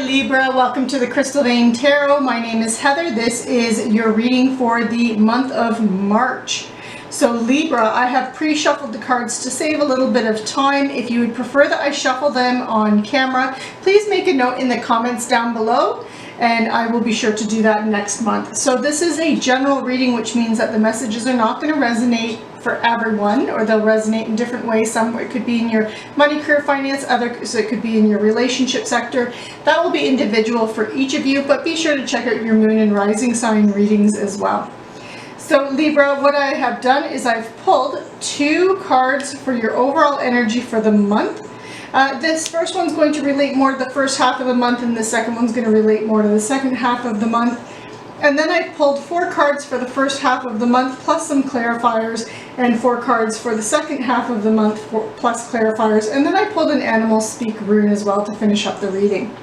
Libra, welcome to the Crystal Vein Tarot. My name is Heather. This is your reading for the month of March. So Libra, I have pre-shuffled the cards to save a little bit of time. If you would prefer that I shuffle them on camera, please make a note in the comments down below and I will be sure to do that next month. So this is a general reading, which means that the messages are not going to resonate for everyone, or they'll resonate in different ways. Some it could be in your money, career, finance, others it could be in your relationship sector. That will be individual for each of you, but be sure to check out your moon and rising sign readings as well. So Libra, what I have done is I've pulled 2 cards for your overall energy for the month. This first one's going to relate more to the first half of the month, and the second one's going to relate more to the second half of the month. And then I pulled 4 cards for the first half of the month, plus some clarifiers, and 4 cards for the second half of the month, plus clarifiers. And then I pulled an animal speak rune as well to finish up the reading.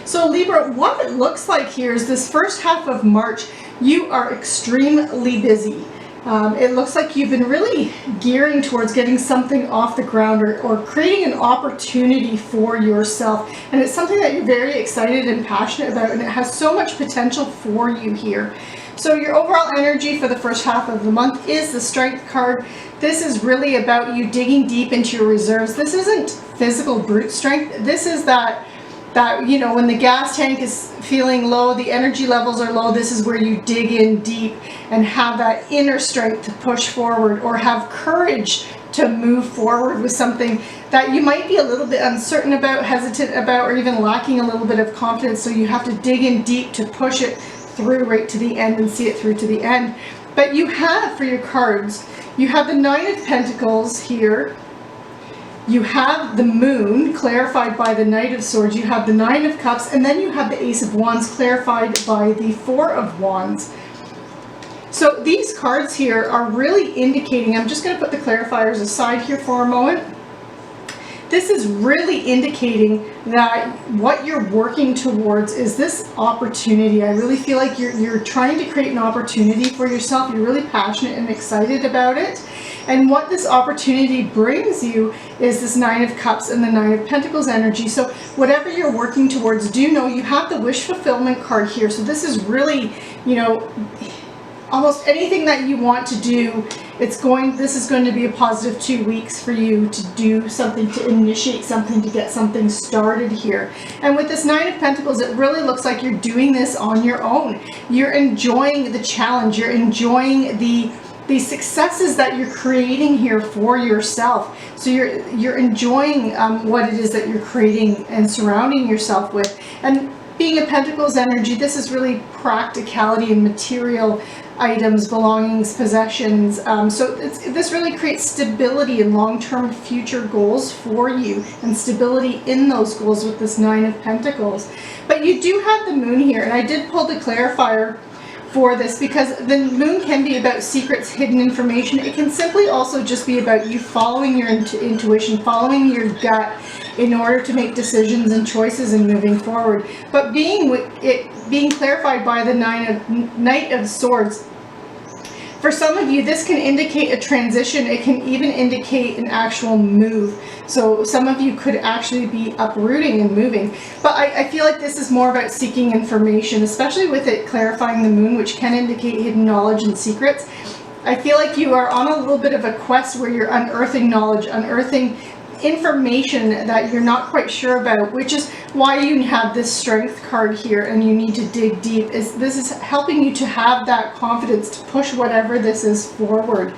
So Libra, what it looks like here is this first half of March, you are extremely busy. It looks like you've been really gearing towards getting something off the ground or creating an opportunity for yourself. And it's something that you're very excited and passionate about, and it has so much potential for you here. So your overall energy for the first half of the month is the Strength card. This is really about you digging deep into your reserves. This isn't physical brute strength. This is that you know, when the gas tank is feeling low, the energy levels are low, this is where you dig in deep and have that inner strength to push forward, or have courage to move forward with something that you might be a little bit uncertain about, hesitant about, or even lacking a little bit of confidence. So you have to dig in deep to push it through right to the end and see it through to the end. But you have, for your cards, you have the 9 of Pentacles here. You have the Moon clarified by the Knight of Swords, you have the 9 of Cups, and then you have the Ace of Wands clarified by the 4 of Wands. So these cards here are really indicating, I'm just going to put the clarifiers aside here for a moment. This is really indicating that what you're working towards is this opportunity. I really feel like you're trying to create an opportunity for yourself. You're really passionate and excited about it. And what this opportunity brings you is this 9 of Cups and the 9 of Pentacles energy. So whatever you're working towards, do know you have the wish fulfillment card here. So this is really, you know, almost anything that you want to do, this is going to be a positive 2 weeks for you to do something, to initiate something, to get something started here. And with this 9 of Pentacles, it really looks like you're doing this on your own. You're enjoying the challenge. You're enjoying the successes that you're creating here for yourself. So you're enjoying what it is that you're creating and surrounding yourself with. And being a Pentacles energy, this is really practicality and material items, belongings, possessions. So this really creates stability and long-term future goals for you, and stability in those goals with this 9 of Pentacles. But you do have the Moon here, and I did pull the clarifier for this because the Moon can be about secrets, hidden information. It can simply also just be about you following your intuition, following your gut in order to make decisions and choices and moving forward. But being clarified by the Knight of Swords, for some of you, this can indicate a transition. It can even indicate an actual move. So some of you could actually be uprooting and moving. But I feel like this is more about seeking information, especially with it clarifying the Moon, which can indicate hidden knowledge and secrets. I feel like you are on a little bit of a quest where you're unearthing knowledge, unearthing information that you're not quite sure about, which is why you have this Strength card here, and you need to dig deep. This is helping you to have that confidence to push whatever this is forward.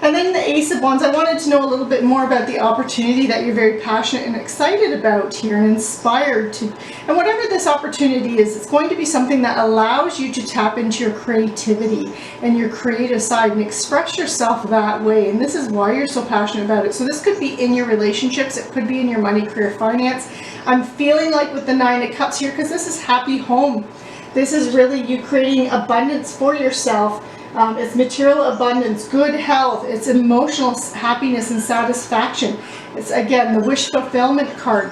And then the Ace of Wands, I wanted to know a little bit more about the opportunity that you're very passionate and excited about here and inspired to. And whatever this opportunity is, it's going to be something that allows you to tap into your creativity and your creative side and express yourself that way. And this is why you're so passionate about it. So this could be in your relationships. It could be in your money, career, finance. I'm feeling like with the 9 of Cups here, because this is happy home. This is really you creating abundance for yourself. It's material abundance, good health, it's emotional happiness and satisfaction. It's, again, the wish fulfillment card.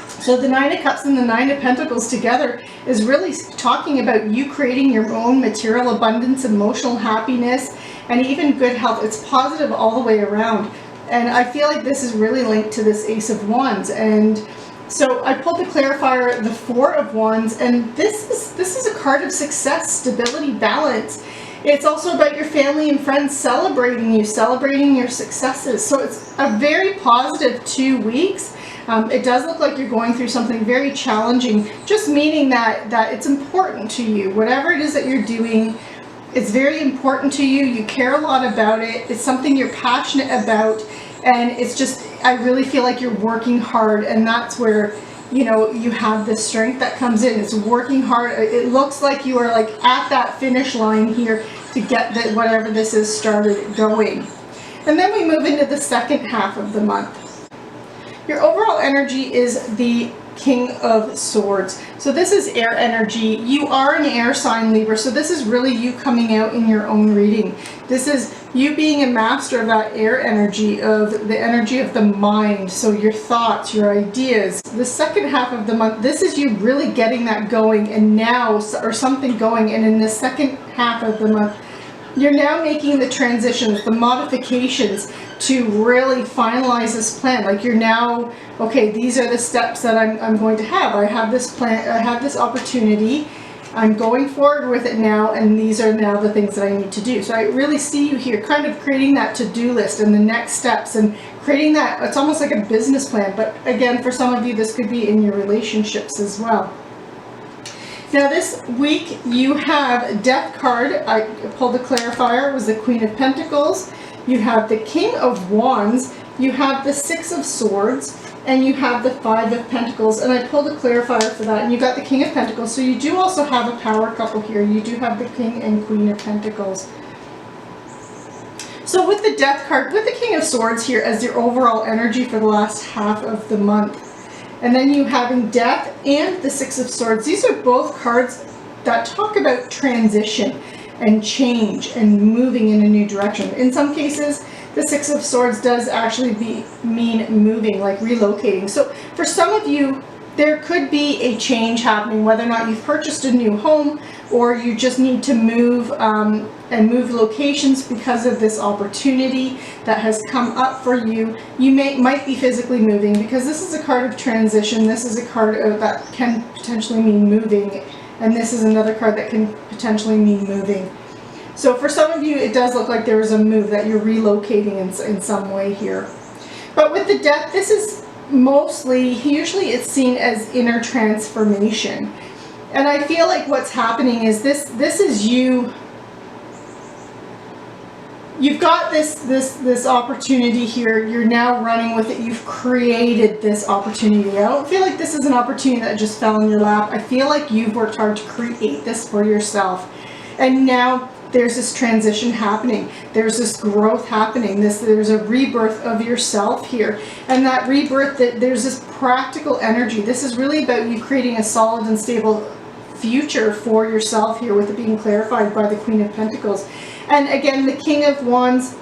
So the 9 of Cups and the 9 of Pentacles together is really talking about you creating your own material abundance, emotional happiness, and even good health. It's positive all the way around. And I feel like this is really linked to this Ace of Wands. And So I pulled the clarifier, the Four of Wands, and this is a card of success, stability, balance. It's also about your family and friends celebrating you, celebrating your successes. So it's a very positive 2 weeks. It does look like you're going through something very challenging, just meaning that it's important to you. Whatever it is that you're doing, it's very important to you. You care a lot about it. It's something you're passionate about. And it's just, I really feel like you're working hard, and that's where, you know, you have this strength that comes in. It's working hard. It looks like you are like at that finish line here to get that whatever this is started going. And then we move into the second half of the month. Your overall energy is the King of Swords. So this is air energy. You are an air sign, Libra, so this is really you coming out in your own reading. This is you being a master of that air energy, of the energy of the mind, so your thoughts, your ideas. The second half of the month, this is you really getting that going, and now, or something going, and in the second half of the month, you're now making the transitions, the modifications to really finalize this plan. Like you're now, okay, these are the steps that I'm going to have. I have this plan, I have this opportunity, I'm going forward with it now, and these are now the things that I need to do. So I really see you here kind of creating that to-do list and the next steps, and creating that, it's almost like a business plan. But again, for some of you, this could be in your relationships as well. Now this week you have Death card. I pulled the clarifier, it was the Queen of Pentacles. You have the King of Wands, you have the Six of Swords, and you have the Five of Pentacles. And I pulled a clarifier for that, and you got the King of Pentacles. So you do also have a power couple here. You do have the King and Queen of Pentacles. So with the Death card, with the King of Swords here as your overall energy for the last half of the month, and then you having Death and the Six of Swords. These are both cards that talk about transition and change and moving in a new direction. In some cases, the Six of Swords does actually mean moving, like relocating. So for some of you, there could be a change happening, whether or not you've purchased a new home or you just need to move and move locations because of this opportunity that has come up for you. You might be physically moving, because this is a card of transition. This is a card that can potentially mean moving, and this is another card that can potentially mean moving. So for some of you, it does look like there is a move that you're relocating in some way here. But with the Death, this is mostly, usually it's seen as inner transformation. And I feel like what's happening is this is you. You've got this opportunity here. You're now running with it. You've created this opportunity. I don't feel like this is an opportunity that just fell in your lap. I feel like you've worked hard to create this for yourself. And now there's this transition happening. There's this growth happening. There's a rebirth of yourself here. And that rebirth, there's this practical energy. This is really about you creating a solid and stable future for yourself here, with it being clarified by the Queen of Pentacles. And again, the King of Wands,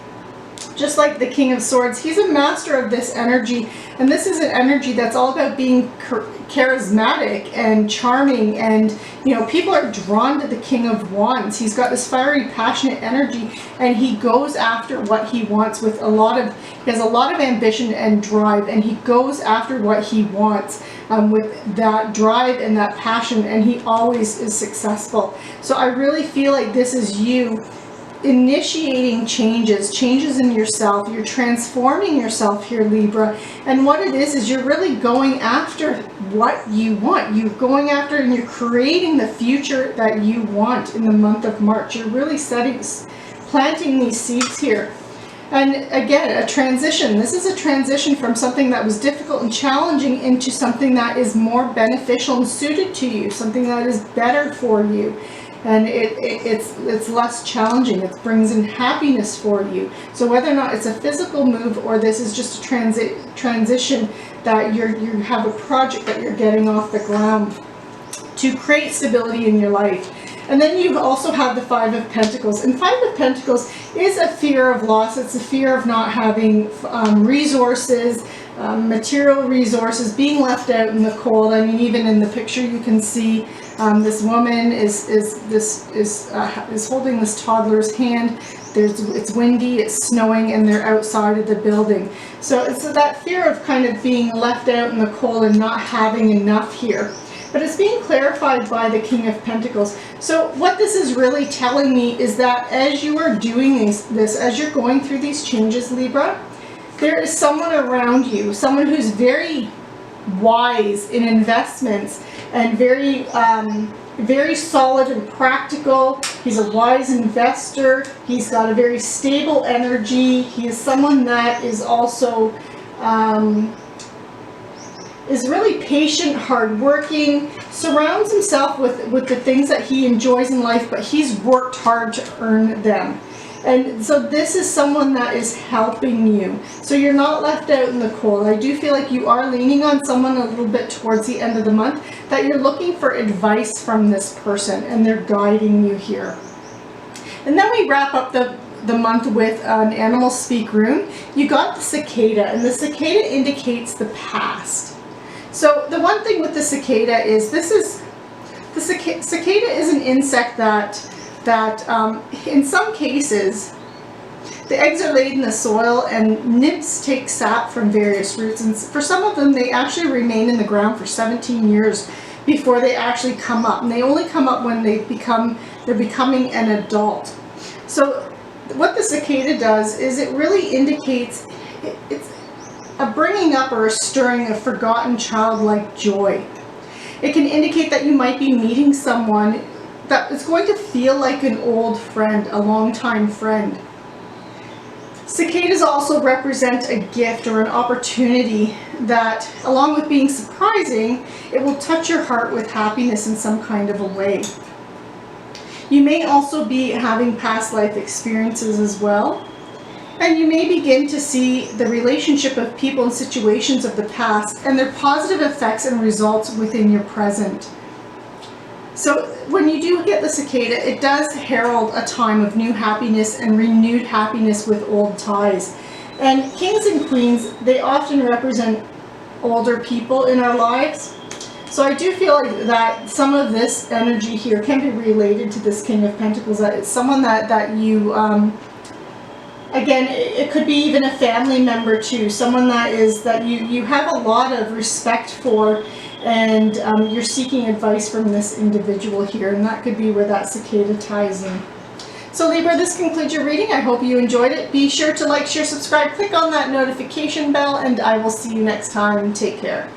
just like the King of Swords, he's a master of this energy. And this is an energy that's all about being charismatic and charming. And, you know, people are drawn to the King of Wands. He's got this fiery, passionate energy, and he goes after what he wants with he has a lot of ambition and drive, and he goes after what he wants with that drive and that passion, and he always is successful. So I really feel like this is you initiating changes in yourself. You're transforming yourself here, Libra. And what it is you're really going after what you want. You're going after and you're creating the future that you want in the month of March. You're really planting these seeds here. And again, a transition. This is a transition from something that was difficult and challenging into something that is more beneficial and suited to you, something that is better for you. And it's less challenging. It brings in happiness for you. So whether or not it's a physical move or this is just a transition, that you have a project that you're getting off the ground to create stability in your life. And then you also have the Five of Pentacles. And Five of Pentacles is a fear of loss. It's a fear of not having resources, material resources, being left out in the cold. I mean, even in the picture you can see this woman is holding this toddler's hand. It's windy, it's snowing, and they're outside of the building. So it's that fear of kind of being left out in the cold and not having enough here. But it's being clarified by the King of Pentacles. So what this is really telling me is that as you are doing this, as you're going through these changes, Libra, there is someone around you, someone who's very wise in investments and very solid and practical. He's a wise investor. He's got a very stable energy. He is someone that is also is really patient, hardworking, surrounds himself with the things that he enjoys in life, but he's worked hard to earn them. And so this is someone that is helping you. So you're not left out in the cold. I do feel like you are leaning on someone a little bit towards the end of the month, that you're looking for advice from this person, and they're guiding you here. And then we wrap up the month with an animal speak rune. You got the cicada, and the cicada indicates the past. So the one thing with the cicada is cicada is an insect that in some cases the eggs are laid in the soil and nymphs take sap from various roots, and for some of them they actually remain in the ground for 17 years before they actually come up, and they only come up when they're becoming an adult. So what the cicada does is it really indicates it's a bringing up or a stirring of forgotten childlike joy. It can indicate that you might be meeting someone that is going to feel like an old friend, a longtime friend. Cicadas also represent a gift or an opportunity that, along with being surprising, it will touch your heart with happiness in some kind of a way. You may also be having past life experiences as well. And you may begin to see the relationship of people and situations of the past and their positive effects and results within your present. So when you do get the cicada, it does herald a time of new happiness and renewed happiness with old ties. And kings and queens, they often represent older people in our lives. So I do feel like that some of this energy here can be related to this King of Pentacles. That it's someone that you, again, it could be even a family member too. Someone that you have a lot of respect for, and you're seeking advice from this individual here, and that could be where that cicada ties in. So Libra, this concludes your reading. I hope you enjoyed it. Be sure to like, share, subscribe, click on that notification bell, and I will see you next time. Take care.